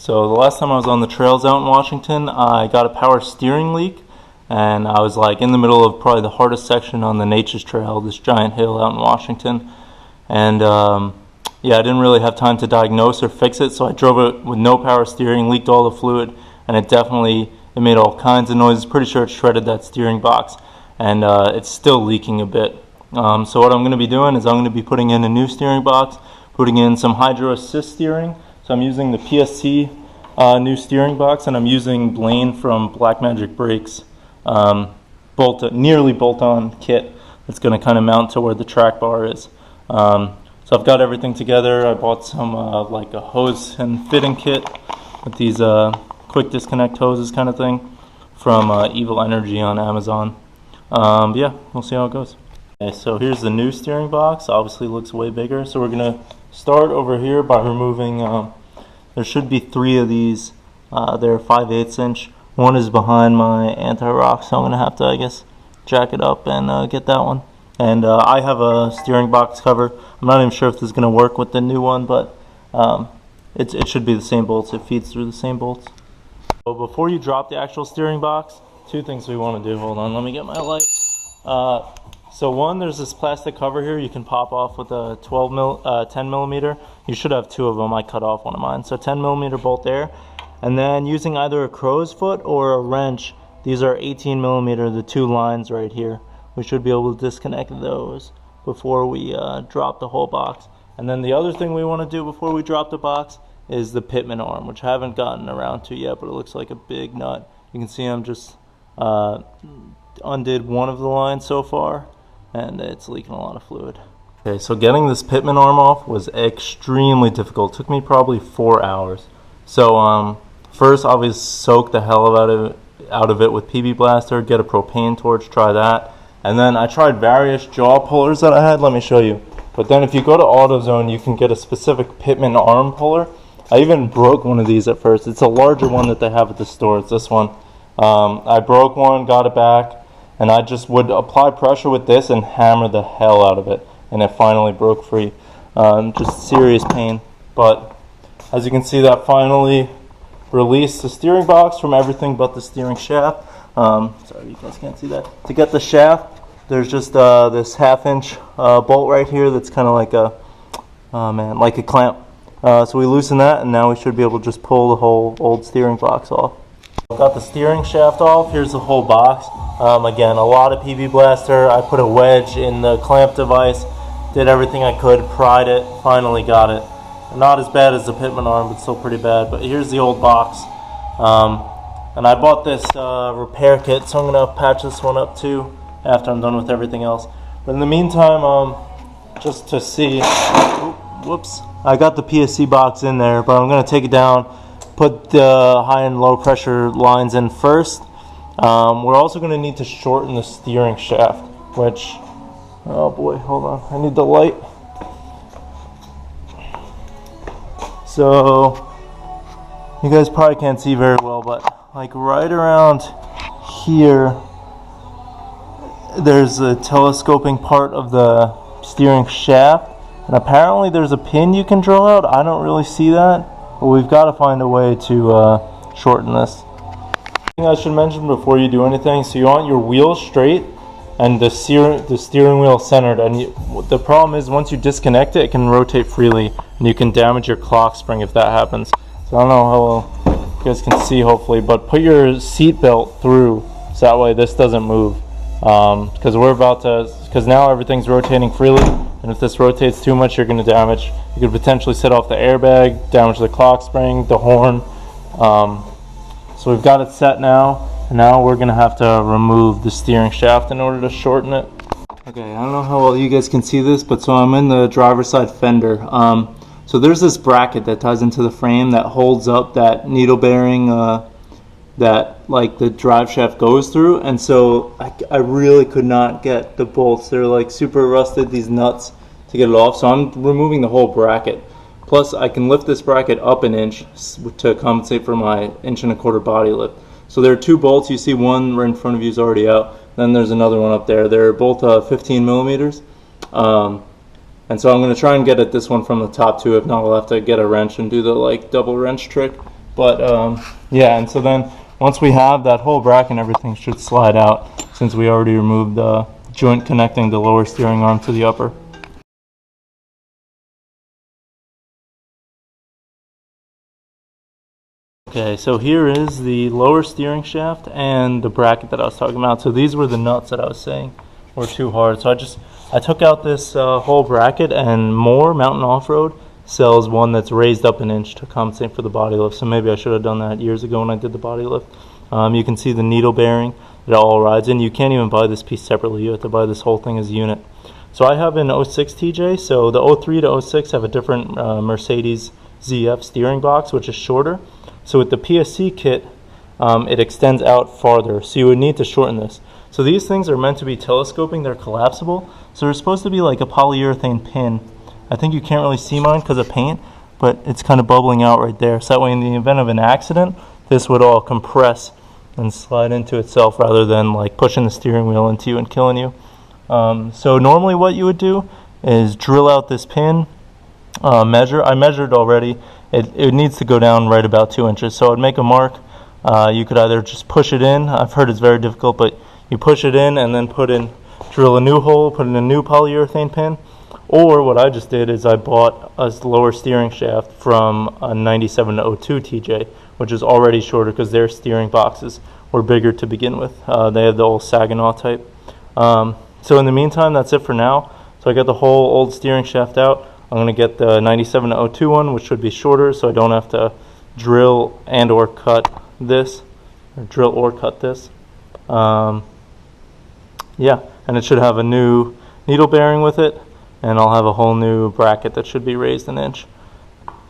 So the last time I was on the trails out in Washington, I got a power steering leak, and I was like in the middle of probably the hardest section on the Nature's Trail, this giant hill out in Washington. And yeah, I didn't really have time to diagnose or fix it, so I drove it with no power steering, leaked all the fluid, and it made all kinds of noises. Pretty sure it shredded that steering box, and it's still leaking a bit. So what I'm going to be doing is I'm going to be putting in a new steering box, putting in some hydro assist steering. So I'm using the PSC new steering box, and I'm using Blaine from Blackmagic Brakes nearly bolt-on kit that's going to kind of mount to where the track bar is. So I've got everything together. I bought some like a hose and fitting kit with these quick disconnect hoses kind of thing from Evil Energy on Amazon. Yeah, we'll see how it goes. Okay, so here's the new steering box. Obviously looks way bigger. So we're going to start over here by removing, there should be 3 of these. They're 5/8 inch. One is behind my anti-rock, so I'm going to have to, I guess, jack it up and get that one. And I have a steering box cover. I'm not even sure if this is going to work with the new one, but it should be the same bolts. It feeds through the same bolts. So before you drop the actual steering box, 2 things we want to do. Hold on, let me get my light. So one, there's this plastic cover here you can pop off with a 10 millimeter. You should have 2 of them. I cut off one of mine. So 10 millimeter bolt there. And then using either a crow's foot or a wrench, these are 18 millimeter, the 2 lines right here. We should be able to disconnect those before we drop the whole box. And then the other thing we want to do before we drop the box is the pitman arm, which I haven't gotten around to yet, but it looks like a big nut. You can see I'm just undid one of the lines so far, and it's leaking a lot of fluid. Okay, so getting this pitman arm off was extremely difficult. It took me probably 4 hours. So first, obviously, soak the hell out of it with PB Blaster, get a propane torch, try that. And then I tried various jaw pullers that I had. Let me show you. But then if you go to AutoZone, you can get a specific pitman arm puller. I even broke one of these at first. It's a larger one that they have at the store. It's this one. I broke one, got it back, and I just would apply pressure with this and hammer the hell out of it, and it finally broke free. Just serious pain. But as you can see, that finally released the steering box from everything but the steering shaft. Sorry, you guys can't see that. To get the shaft, there's just this 1/2 inch bolt right here that's kind of like a clamp. So we loosen that, and now we should be able to just pull the whole old steering box off. Got the steering shaft off. Here's the whole box. Again, a lot of PB Blaster. I put a wedge in the clamp device, did everything I could, pried it, finally got it. Not as bad as the pitman arm, but still pretty bad. But here's the old box. And I bought this repair kit, so I'm going to patch this one up too after I'm done with everything else. But in the meantime, just to see, whoops, I got the PSC box in there, but I'm going to take it down, put the high and low pressure lines in first. We're also going to need to shorten the steering shaft, which, oh boy, hold on, I need the light. So, you guys probably can't see very well, but like right around here, there's a telescoping part of the steering shaft, and apparently there's a pin you can drill out. I don't really see that, but we've got to find a way to shorten this. I should mention before you do anything, so you want your wheel straight and the steering wheel centered, and the problem is once you disconnect it, it can rotate freely and you can damage your clock spring if that happens. So I don't know how well you guys can see, hopefully, but put your seat belt through so that way this doesn't move, because now everything's rotating freely, and if this rotates too much, you're going to damage. You could potentially set off the airbag, damage the clock spring, the horn. So we've got it set now, and now we're going to have to remove the steering shaft in order to shorten it. Okay, I don't know how well you guys can see this, but so I'm in the driver's side fender. So there's this bracket that ties into the frame that holds up that needle bearing that like the drive shaft goes through, and so I really could not get the bolts. They're like super rusted, these nuts, to get it off, so I'm removing the whole bracket. Plus, I can lift this bracket up 1 inch to compensate for my 1.25" body lift. So there are 2 bolts. You see one right in front of you is already out. Then there's another one up there. They're both 15 millimeters. And so I'm going to try and get at this one from the top too. If not, I'll have to get a wrench and do the like double wrench trick. But yeah, and so then once we have that whole bracket, everything should slide out since we already removed the joint connecting the lower steering arm to the upper. Okay, so here is the lower steering shaft and the bracket that I was talking about. So these were the nuts that I was saying were too hard. So I took out this whole bracket, and Moore Mountain Off-Road sells one that's raised up an inch to compensate for the body lift. So maybe I should have done that years ago when I did the body lift. You can see the needle bearing that it all rides in. You can't even buy this piece separately. You have to buy this whole thing as a unit. So I have an 06 TJ. So the 03 to 06 have a different Mercedes ZF steering box, which is shorter. So with the PSC kit, it extends out farther. So you would need to shorten this. So these things are meant to be telescoping. They're collapsible. So they're supposed to be like a polyurethane pin. I think you can't really see mine because of paint, but it's kind of bubbling out right there. So that way in the event of an accident, this would all compress and slide into itself rather than like pushing the steering wheel into you and killing you. So normally what you would do is drill out this pin, measure. I measured already. It needs to go down right about 2 inches. So I'd make a mark. You could either just push it in. I've heard it's very difficult, but you push it in and then drill a new hole, put in a new polyurethane pin. Or what I just did is I bought a lower steering shaft from a 97 to 02 TJ, which is already shorter because their steering boxes were bigger to begin with. They have the old Saginaw type. So in the meantime, that's it for now. So I got the whole old steering shaft out. I'm going to get the 97 to 02 one, which should be shorter, so I don't have to drill and or cut this. Yeah, and it should have a new needle bearing with it, and I'll have a whole new bracket that should be raised an inch.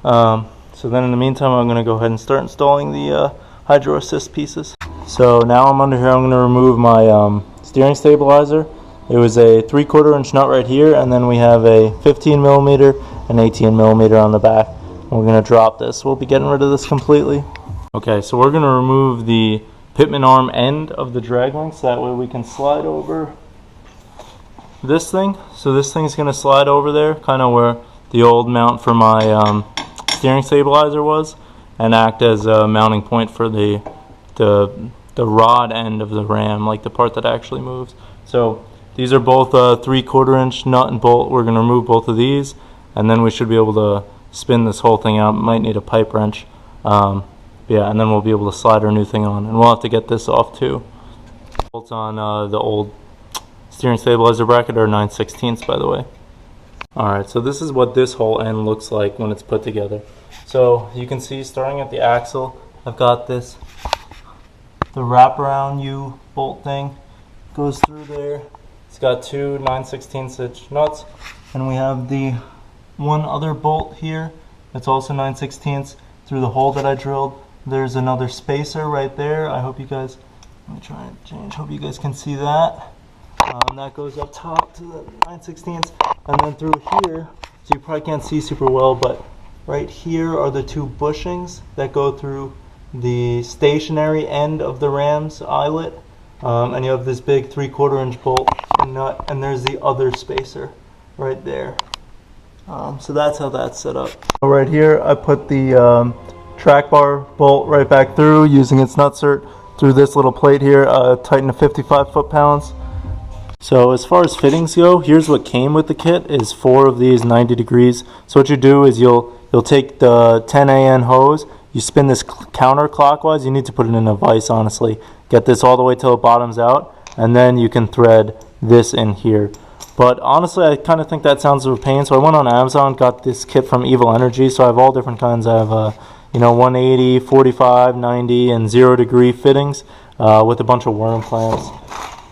So then in the meantime, I'm going to go ahead and start installing the hydro assist pieces. So now I'm under here. I'm going to remove my steering stabilizer. It was a 3/4 inch nut right here, and then we have a 15 millimeter and 18 millimeter on the back. We're going to drop this. We'll be getting rid of this completely. Okay, so we're going to remove the pitman arm end of the drag link, so that way we can slide over this thing. So this thing's going to slide over there, kind of where the old mount for my steering stabilizer was, and act as a mounting point for the rod end of the ram, like the part that actually moves. So these are both 3/4 inch nut and bolt. We're going to remove both of these, and then we should be able to spin this whole thing out. Might need a pipe wrench. Yeah, and then we'll be able to slide our new thing on, and we'll have to get this off too. Bolts on the old steering stabilizer bracket are 9/16, by the way. Alright, so this is what this whole end looks like when it's put together. So you can see, starting at the axle, I've got the wraparound U bolt thing. Goes through there. It's got two 9/16 inch nuts, and we have the one other bolt here. It's also 9/16 through the hole that I drilled. There's another spacer right there. I hope you guys, let me try and change, hope you guys can see that. That goes up top to the 9/16, and then through here, so you probably can't see super well, but right here are the two bushings that go through the stationary end of the ram's eyelet. And you have this big 3/4 inch bolt and nut, and there's the other spacer right there. So that's how that's set up. So right here, I put the track bar bolt right back through using its nutsert through this little plate here, tighten to 55 foot-pounds. So as far as fittings go, here's what came with the kit: is 4 of these 90 degrees. So what you do is you'll take the 10 AN hose, you spin this counterclockwise. You need to put it in a vise, honestly. Get this all the way till it bottoms out, and then you can thread this in here. But honestly, I kind of think that sounds of a pain, so I went on Amazon, got this kit from Evil Energy. So I have all different kinds. I have 180, 45, 90, and 0 degree fittings with a bunch of worm clamps.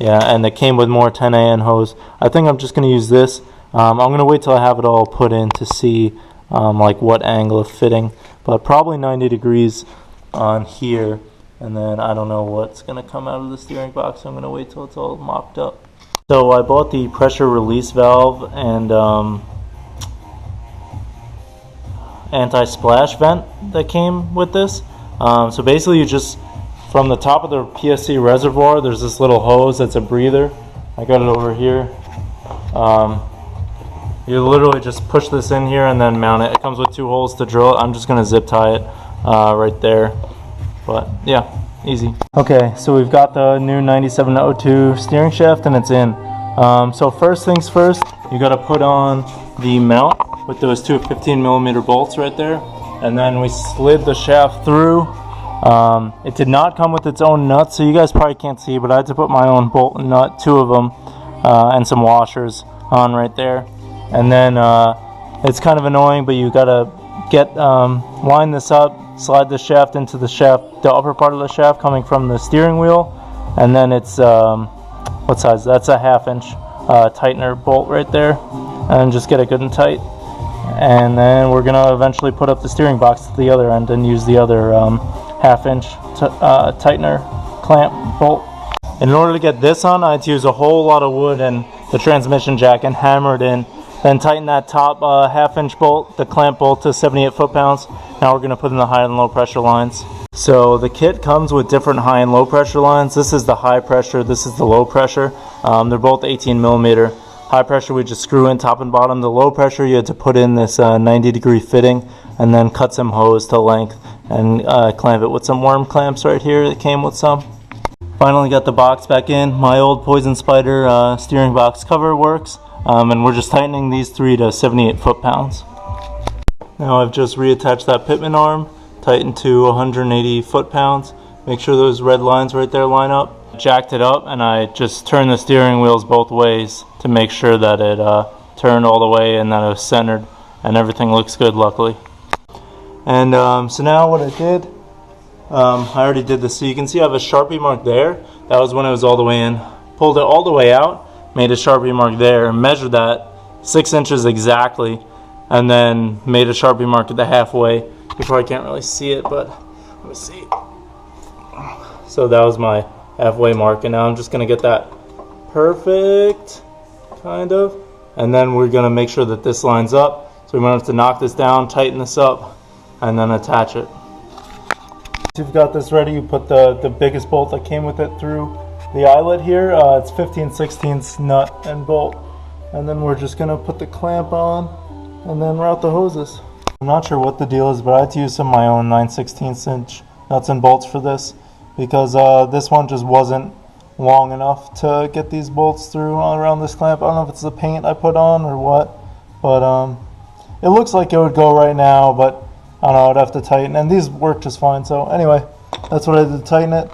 Yeah, and it came with more 10 AN hose. I think I'm just going to use this. I'm going to wait till I have it all put in to see like what angle of fitting, but probably 90 degrees on here, and then I don't know what's going to come out of the steering box. So I'm going to wait till it's all mocked up. So I bought the pressure release valve and anti-splash vent that came with this. So basically you just, from the top of the PSC reservoir, there's this little hose that's a breather. I got it over here. You literally just push this in here and then mount it. It comes with 2 holes to drill it. I'm just going to zip tie it right there. But yeah, easy. Okay, so we've got the new 9702 steering shaft and it's in. So first things first, you got to put on the mount with those two 15mm bolts right there, and then we slid the shaft through. It did not come with its own nuts, so you guys probably can't see, but I had to put my own bolt and nut, 2 of them, and some washers on right there. And then it's kind of annoying, but you gotta line this up, slide the shaft into the shaft, the upper part of the shaft coming from the steering wheel, and then it's what size? That's a 1/2 inch tightener bolt right there, and just get it good and tight. And then we're gonna eventually put up the steering box to the other end and use the other 1/2 inch tightener clamp bolt. In order to get this on, I had to use a whole lot of wood and the transmission jack and hammer it in. Then tighten that top 1/2 inch bolt, the clamp bolt, to 78 foot-pounds. Now we're going to put in the high and low pressure lines. So the kit comes with different high and low pressure lines. This is the high pressure, this is the low pressure. They're both 18mm. High pressure we just screw in top and bottom. The low pressure you had to put in this 90-degree fitting and then cut some hose to length and clamp it with some worm clamps right here. It came with some. Finally got the box back in. My old Poison Spider steering box cover works. And we're just tightening these 3 to 78 foot-pounds. Now I've just reattached that pitman arm, tightened to 180 foot-pounds. Make sure those red lines right there line up. Jacked it up, and I just turned the steering wheels both ways to make sure that it turned all the way and that it was centered, and everything looks good, luckily. And so now what I did, I already did this, so you can see I have a Sharpie mark there. That was when it was all the way in. Pulled it all the way out, made a Sharpie mark there, measured that 6 inches exactly, and then made a Sharpie mark at the halfway. You probably can't really see it, but let me see. So that was my halfway mark, and now I'm just going to get that perfect, kind of, and then we're going to make sure that this lines up, so we're going to have to knock this down, tighten this up, and then attach it. Once you've got this ready, you put the biggest bolt that came with it through the eyelet here. It's 15/16 nut and bolt, and then we're just going to put the clamp on and then route the hoses. I'm not sure what the deal is, but I had to use some of my own 9/16 inch nuts and bolts for this, because this one just wasn't long enough to get these bolts through around this clamp. I don't know if it's the paint I put on or what, but it looks like it would go right now, but I don't know, I'd have to tighten, and these work just fine. So anyway, that's what I did to tighten it.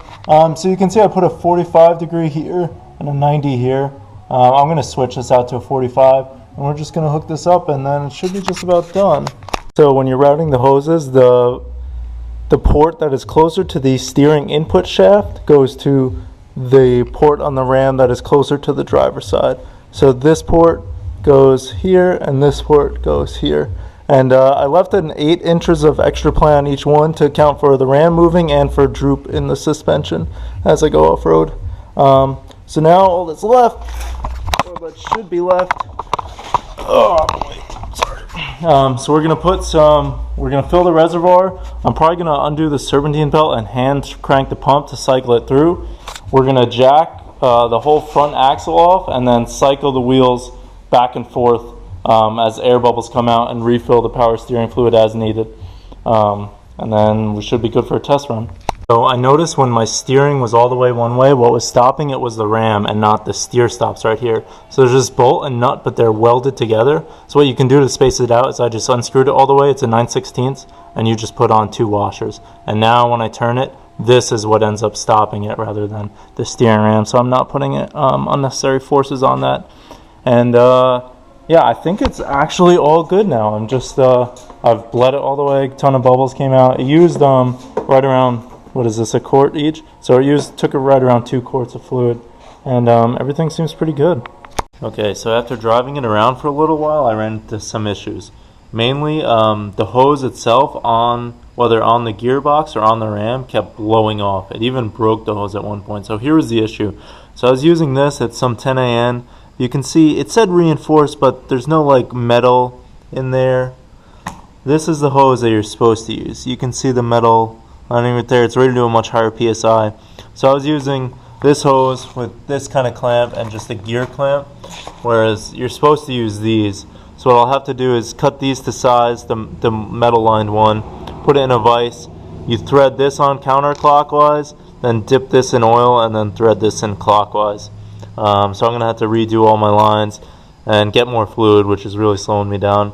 So you can see I put a 45 degree here and a 90 here. I'm going to switch this out to a 45, and we're just going to hook this up, and then it should be just about done. So when you're routing the hoses, the port that is closer to the steering input shaft goes to the port on the ram that is closer to the driver's side. So this port goes here and this port goes here. And I left an 8 inches of extra play on each one to account for the ram moving and for droop in the suspension as I go off-road. So now all that's left, or what should be left, oh boy, sorry. So we're gonna fill the reservoir. I'm probably gonna undo the serpentine belt and hand crank the pump to cycle it through. We're gonna jack the whole front axle off and then cycle the wheels back and forth as air bubbles come out, and refill the power steering fluid as needed. And then we should be good for a test run. So I noticed when my steering was all the way one way, what was stopping it was the ram and not the steer stops right here. So there's this bolt and nut, but they're welded together. So what you can do to space it out is I just unscrewed it all the way. It's a 9/16, and you just put on 2 washers. And now when I turn it, this is what ends up stopping it rather than the steering ram. So I'm not putting it unnecessary forces on that. And yeah, I think it's actually all good now. I'm just, I've bled it all the way, a ton of bubbles came out. It used right around, what is this, a quart each? So it took right around 2 quarts of fluid, and everything seems pretty good. Okay, so after driving it around for a little while, I ran into some issues. Mainly, the hose itself, whether on the gearbox or on the ram, kept blowing off. It even broke the hose at one point. So here was the issue. So I was using this at some 10 a.m. You can see it said reinforced, but there's no like metal in there. This is the hose that you're supposed to use. You can see the metal lining right there. It's rated to a much higher PSI. So I was using this hose with this kind of clamp and just a gear clamp, whereas you're supposed to use these. So what I'll have to do is cut these to size, the metal lined one, put it in a vise, you thread this on counterclockwise, then dip this in oil, and then thread this in clockwise. So I'm going to have to redo all my lines and get more fluid, which is really slowing me down.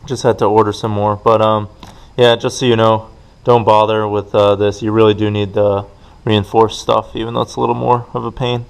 Just had to order some more. But yeah, just so you know, don't bother with this. You really do need the reinforced stuff, even though it's a little more of a pain.